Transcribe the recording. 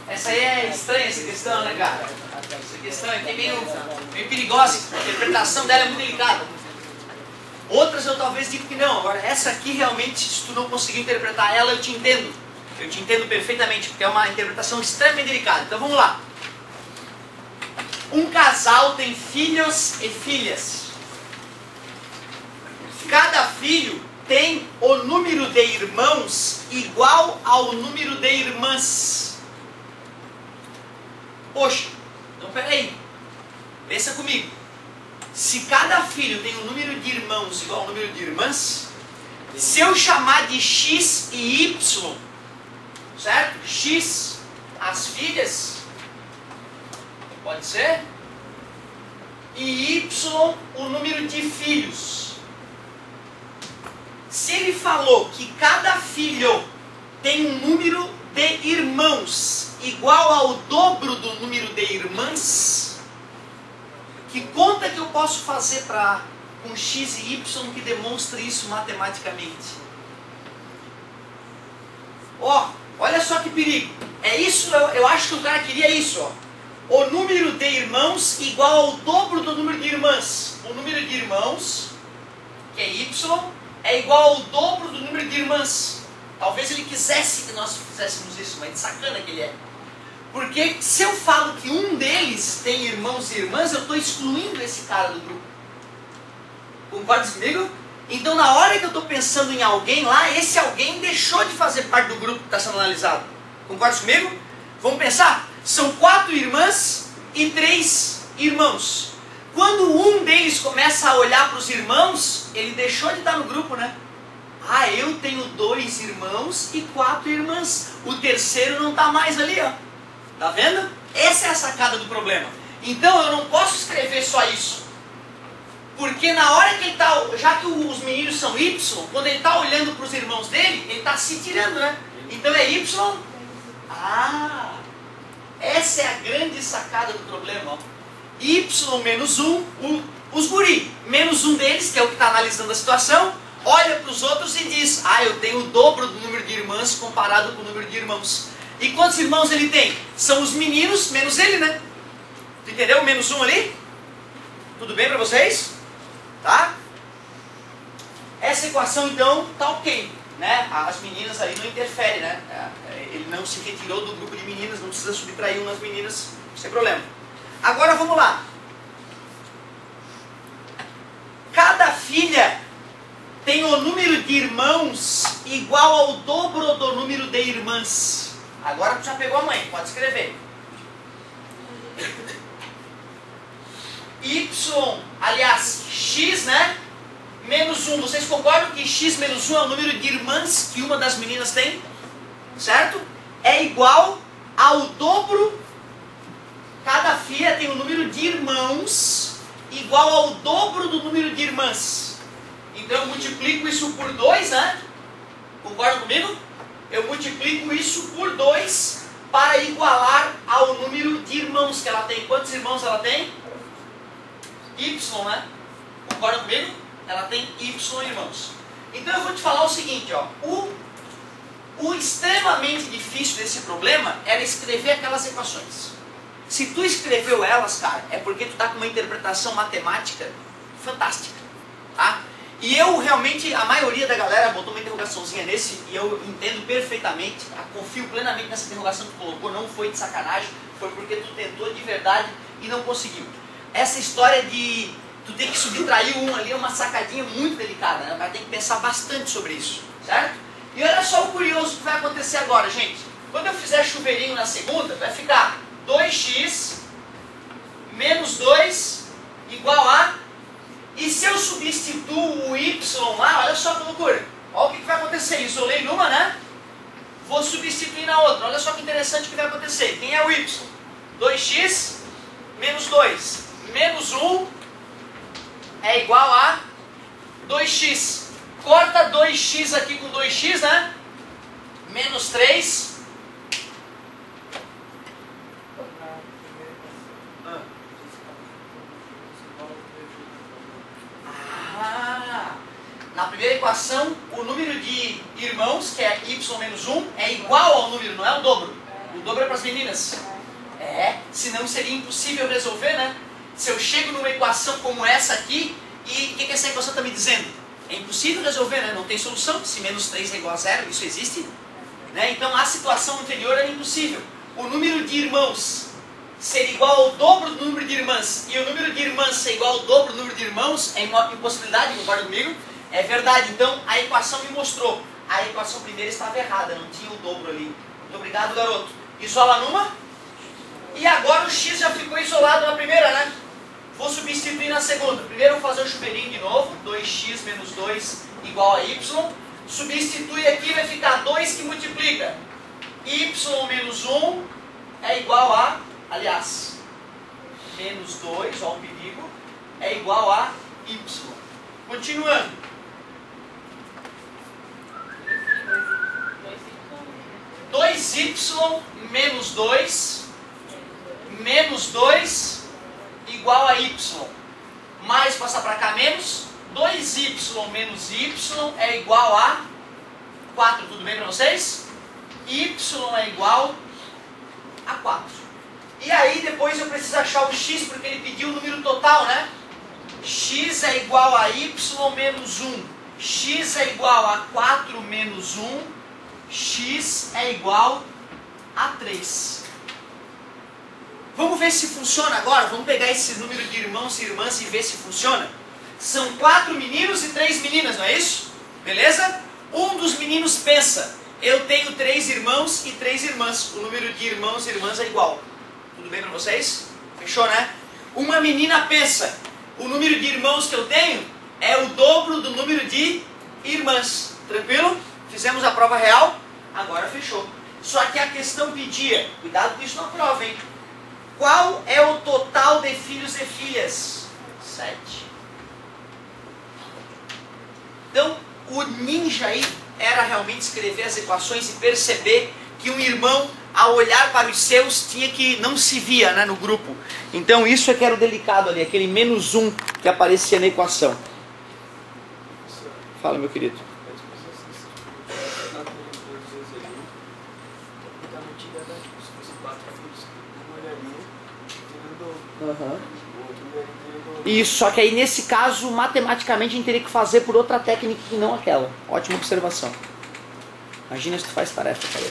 Essa aí é estranha, essa questão, né, cara? Essa questão aqui é meio perigosa. A interpretação dela é muito delicada. Outras eu talvez digo que não. Agora, essa aqui realmente, se tu não conseguir interpretar ela, eu te entendo. Eu te entendo perfeitamente, porque é uma interpretação extremamente delicada. Então vamos lá. Um casal tem filhos e filhas. Cada filho tem o número de irmãos igual ao número de irmãs. Poxa, então peraí. Pensa comigo. Se cada filho tem um número de irmãos igual ao número de irmãs, se eu chamar de X e Y, certo? X, as filhas, pode ser? E Y, o número de filhos. Se ele falou que cada filho tem um número de irmãos igual ao dobro do número de irmãs, que conta que eu posso fazer com X e Y que demonstre isso matematicamente? Ó, olha só que perigo. É isso, eu acho que o cara queria isso, ó. O número de irmãos igual ao dobro do número de irmãs. O número de irmãos, que é Y, é igual ao dobro do número de irmãs. Talvez ele quisesse que nós fizéssemos isso, mas de sacana que ele é. Porque se eu falo que um deles tem irmãos e irmãs, eu estou excluindo esse cara do grupo. Concorda comigo? Então na hora que eu estou pensando em alguém lá, esse alguém deixou de fazer parte do grupo que está sendo analisado. Concorda comigo? Vamos pensar? São 4 irmãs e 3 irmãos. Quando um deles começa a olhar para os irmãos, ele deixou de estar no grupo, né? Ah, eu tenho 2 irmãos e 4 irmãs. O terceiro não está mais ali, ó. Tá vendo? Essa é a sacada do problema. Então eu não posso escrever só isso. Porque na hora que ele está, já que os meninos são Y, quando ele está olhando para os irmãos dele, ele está se tirando, né? Então é Y. Ah, essa é a grande sacada do problema, ó. Y menos 1, os guri, menos um deles, que é o que está analisando a situação, olha para os outros e diz, ah, eu tenho o dobro do número de irmãs comparado com o número de irmãos. E quantos irmãos ele tem? São os meninos menos ele, né? Entendeu? Menos 1 ali? Tudo bem para vocês? Tá? Essa equação então tá ok, né? As meninas ali não interferem, né? Ele não se retirou do grupo de meninas, não precisa subtrair umas meninas, sem problema. Agora vamos lá. Cada filha tem o número de irmãos igual ao dobro do número de irmãs. Agora tu já pegou a mãe, pode escrever. Y, aliás, X, né? Menos 1. Vocês concordam que X menos 1 é o número de irmãs que uma das meninas tem? Certo? É igual ao dobro. Cada filha tem um número de irmãos igual ao dobro do número de irmãs. Então eu multiplico isso por 2, né? Concordam comigo? Eu multiplico isso por 2 para igualar ao número de irmãos que ela tem. Quantos irmãos ela tem? Y, né? Concordam comigo? Ela tem Y irmãos. Então eu vou te falar o seguinte, ó. O extremamente difícil desse problema era escrever aquelas equações. Se tu escreveu elas, cara, é porque tu tá com uma interpretação matemática fantástica, tá? E eu realmente, a maioria da galera botou uma interrogaçãozinha nesse e eu entendo perfeitamente, confio plenamente nessa interrogação que tu colocou, não foi de sacanagem, foi porque tu tentou de verdade e não conseguiu. Essa história de tu ter que subtrair um ali é uma sacadinha muito delicada, né? O cara tem que pensar bastante sobre isso, certo? E olha só o curioso que vai acontecer agora, gente. Quando eu fizer chuveirinho na segunda, vai ficar 2x menos 2 igual a... E se eu substituo o y lá, olha só que loucura. Olha o que vai acontecer. Isolei numa, né? Vou substituir na outra. Olha só que interessante o que vai acontecer. Quem é o y? 2x menos 2 menos 1 é igual a 2x. Corta 2x aqui com 2x, né? Menos 3. Na primeira equação, o número de irmãos, que é y menos 1, é igual ao número, não é o dobro. O dobro é para as meninas? É, senão seria impossível resolver, né? Se eu chego numa equação como essa aqui, e o que essa equação está me dizendo? É impossível resolver, né? Não tem solução. Se menos 3 é igual a 0, isso existe? Né? Então a situação anterior era impossível. O número de irmãos ser igual ao dobro do número de irmãs e o número de irmãs ser igual ao dobro do número de irmãos é uma impossibilidade, concorda comigo? É verdade. Então a equação me mostrou. A equação primeira estava errada, não tinha o dobro ali. Muito obrigado, garoto. Isola numa. E agora o x já ficou isolado na primeira, né? Vou substituir na segunda. Primeiro eu vou fazer o chuveirinho de novo. 2x menos 2 igual a y. Substitui aqui, vai ficar 2 que multiplica. Y menos 1 é igual a, aliás, menos 2, ó o perigo, é igual a y. Continuando. 2y menos 2 igual a y. Mais passar para cá menos. 2y menos y é igual a 4. Tudo bem para vocês? Y é igual a 4. E aí depois eu preciso achar o x, porque ele pediu o número total, né? X é igual a y menos 1. X é igual a 4 menos 1. X é igual a 3. Vamos ver se funciona agora? Vamos pegar esse número de irmãos e irmãs e ver se funciona? São 4 meninos e 3 meninas, não é isso? Beleza? Um dos meninos pensa, eu tenho 3 irmãos e 3 irmãs. O número de irmãos e irmãs é igual. Tudo bem para vocês? Fechou, né? Uma menina pensa, o número de irmãos que eu tenho é o dobro do número de irmãs. Tranquilo? Fizemos a prova real? Agora fechou. Só que a questão pedia, cuidado com isso na prova, hein? Qual é o total de filhos e filhas? 7. Então, o ninja aí era realmente escrever as equações e perceber que um irmão, ao olhar para os seus, tinha que não se via, né, no grupo. Então, isso é que era o delicado ali, aquele menos 1 que aparecia na equação. Fala, meu querido. Uhum. Isso, só que aí nesse caso, matematicamente, a gente teria que fazer por outra técnica que não aquela. Ótima observação. Imagina se tu faz tarefa, cara.